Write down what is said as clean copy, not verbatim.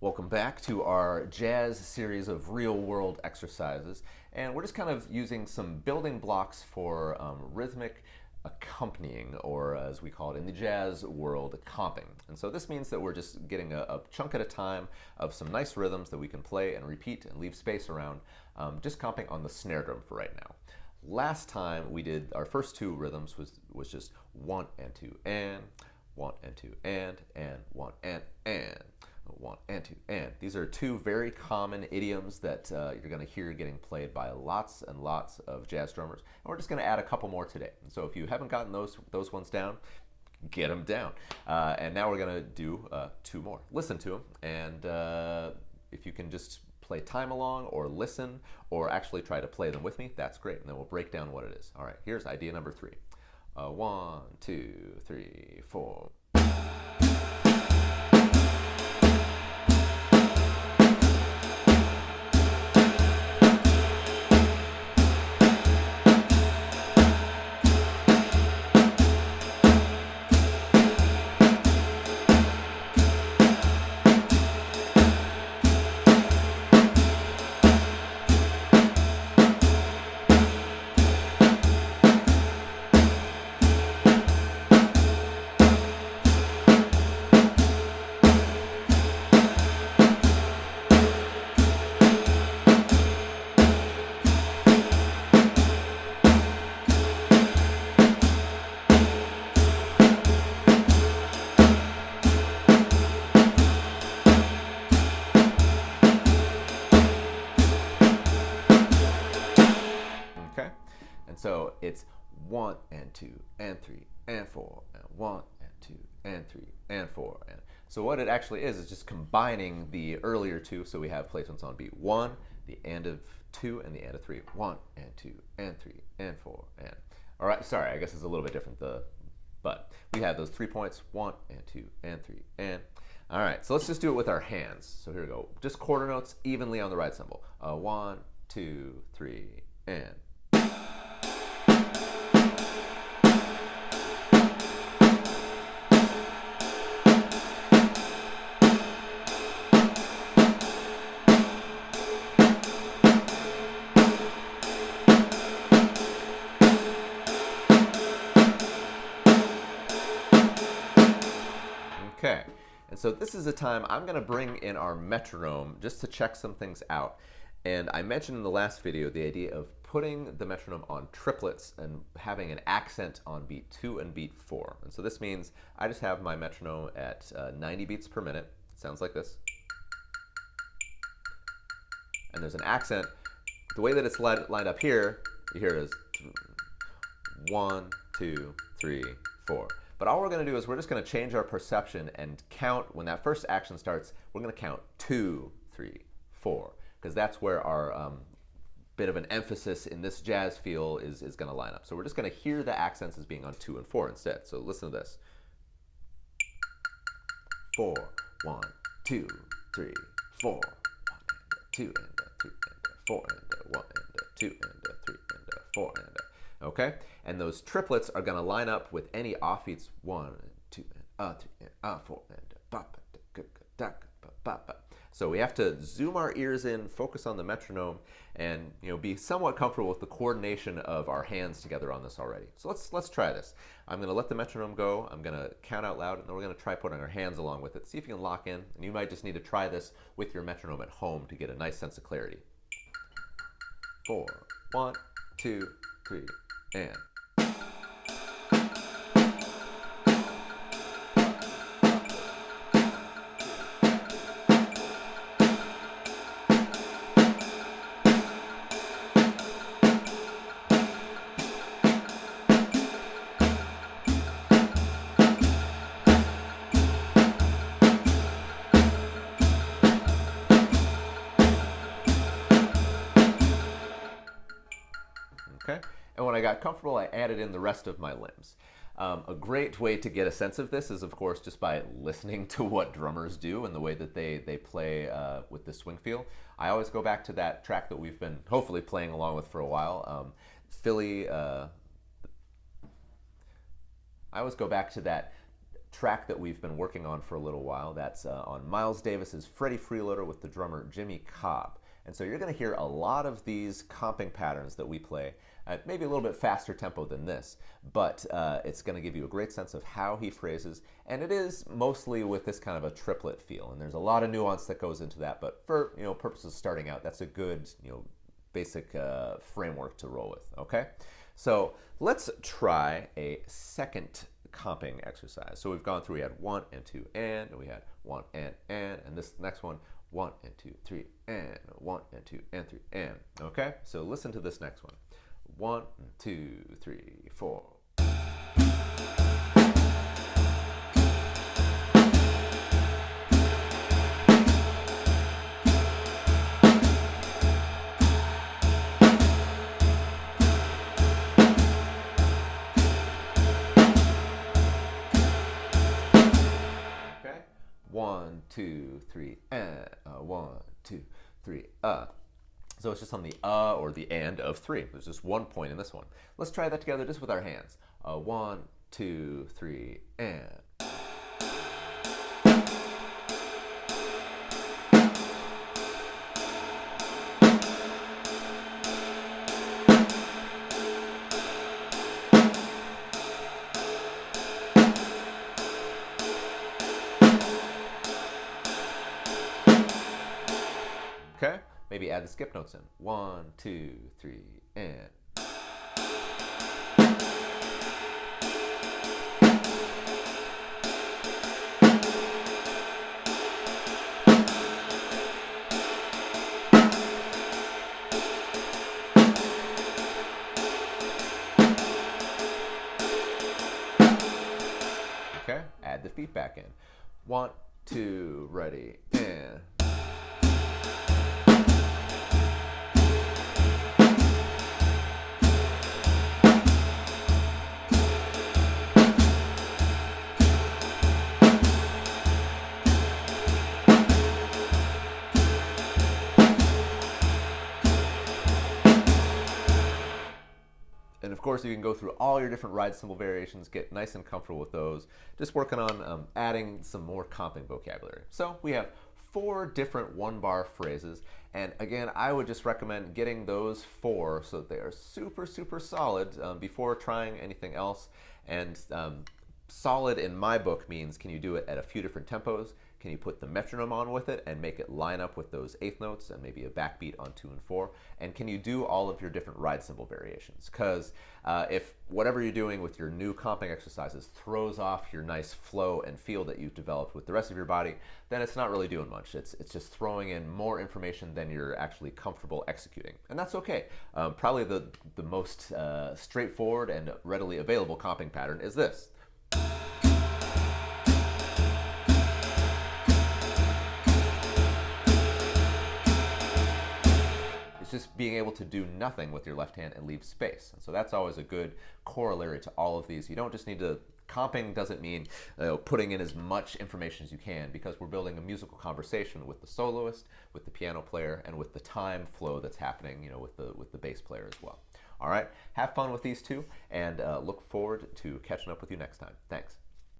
Welcome back to our jazz series of real-world exercises, and we're just kind of using some building blocks for rhythmic accompanying, or as we call it in the jazz world, comping. And so this means that we're just getting a chunk at a time of some nice rhythms that we can play and repeat and leave space around, just comping on the snare drum for right now. Last time we did our first two rhythms was just 1 and 2 and 1 and 2 and 1 and 1 and 2 and. These are two very common idioms that you're going to hear getting played by lots and lots of jazz drummers. And we're just going to add a couple more today. And so if you haven't gotten those ones down, get them down. And now we're going to do two more. Listen to them, and if you can just play time along or listen or actually try to play them with me, that's great. And then we'll break down what it is. All right, here's idea number 3. 1, 2, 3, 4. Okay, and so it's 1 and 2 and 3 and 4 and 1 and 2 and 3 and 4 and so what it actually is just combining the earlier two. So we have placements on beat 1, the end of 2 and the end of 3. 1 and 2 and 3 and 4 and. All right, sorry, I guess it's a little bit different. But we have those 3 points: 1 and 2 and 3 and. All right, so let's just do it with our hands. So here we go. Just quarter notes evenly on the right cymbal. 1, 2, 3 and. Okay, and so this is the time I'm going to bring in our metronome just to check some things out. And I mentioned in the last video the idea of putting the metronome on triplets and having an accent on beat 2 and beat 4. And so this means I just have my metronome at 90 beats per minute. It sounds like this. And there's an accent. The way that it's lined up here, you hear it as 1, 2, 3, 4. But all we're going to do is we're just going to change our perception and count. When that first action starts, we're going to count 2, 3, 4, because that's where our bit of an emphasis in this jazz feel is going to line up. So we're just going to hear the accents as being on 2 and 4 instead. So listen to this. 4, 1, 2, 3, 4, 1 and 2 and 3 and 4 and 1 and 2 and 3 and 4 and. Okay, and those triplets are going to line up with any offbeats: 1 and 2 and 3 and 4 and. So we have to zoom our ears in, focus on the metronome, and be somewhat comfortable with the coordination of our hands together on this already. So let's try this. I'm going to let the metronome go. I'm going to count out loud, and then we're going to try putting our hands along with it. See if you can lock in, and you might just need to try this with your metronome at home to get a nice sense of clarity. 4, 1, 2, 3. And. Okay. And when I got comfortable, I added in the rest of my limbs. A great way to get a sense of this is, of course, just by listening to what drummers do and the way that they play with the swing feel. I always go back to that track that we've been hopefully playing along with for a while. Philly, I always go back to that track that we've been working on for a little while. That's on Miles Davis's Freddie Freeloader with the drummer Jimmy Cobb. And so you're going to hear a lot of these comping patterns that we play at maybe a little bit faster tempo than this, but it's going to give you a great sense of how he phrases, and it is mostly with this kind of a triplet feel. And there's a lot of nuance that goes into that, but for purposes of starting out, that's a good basic framework to roll with. Okay, so let's try a second comping exercise. So we've gone through, we had 1 and 2 and we had 1 and this next one, 1 and 2, 3 and 1 and 2 and 3 and. Okay, so listen to this next one. 1, 2, 3, 4. Okay, 1, 2, 3 and 1, 2, 3 So it's just on the or the and of 3. There's just 1 point in this one. Let's try that together just with our hands. 1, 2, 3 and. Okay, maybe add the skip notes in. 1, 2, 3 and. Okay, add the feedback in. 1, 2, ready, and. And of course, you can go through all your different ride cymbal variations, get nice and comfortable with those, just working on adding some more comping vocabulary. So we have 4 different 1-bar phrases, and again, I would just recommend getting those 4 so that they are super, super solid before trying anything else. And solid in my book means, can you do it at a few different tempos? Can you put the metronome on with it and make it line up with those 8th notes and maybe a backbeat on 2 and 4? And can you do all of your different ride cymbal variations? Because if whatever you're doing with your new comping exercises throws off your nice flow and feel that you've developed with the rest of your body, then it's not really doing much. It's just throwing in more information than you're actually comfortable executing. And that's okay. Probably the most straightforward and readily available comping pattern is this. Just being able to do nothing with your left hand and leave space. And so that's always a good corollary to all of these. You don't just need to, comping doesn't mean putting in as much information as you can, because we're building a musical conversation with the soloist, with the piano player, and with the time flow that's happening, with the bass player as well. All right, have fun with these 2, and look forward to catching up with you next time. Thanks.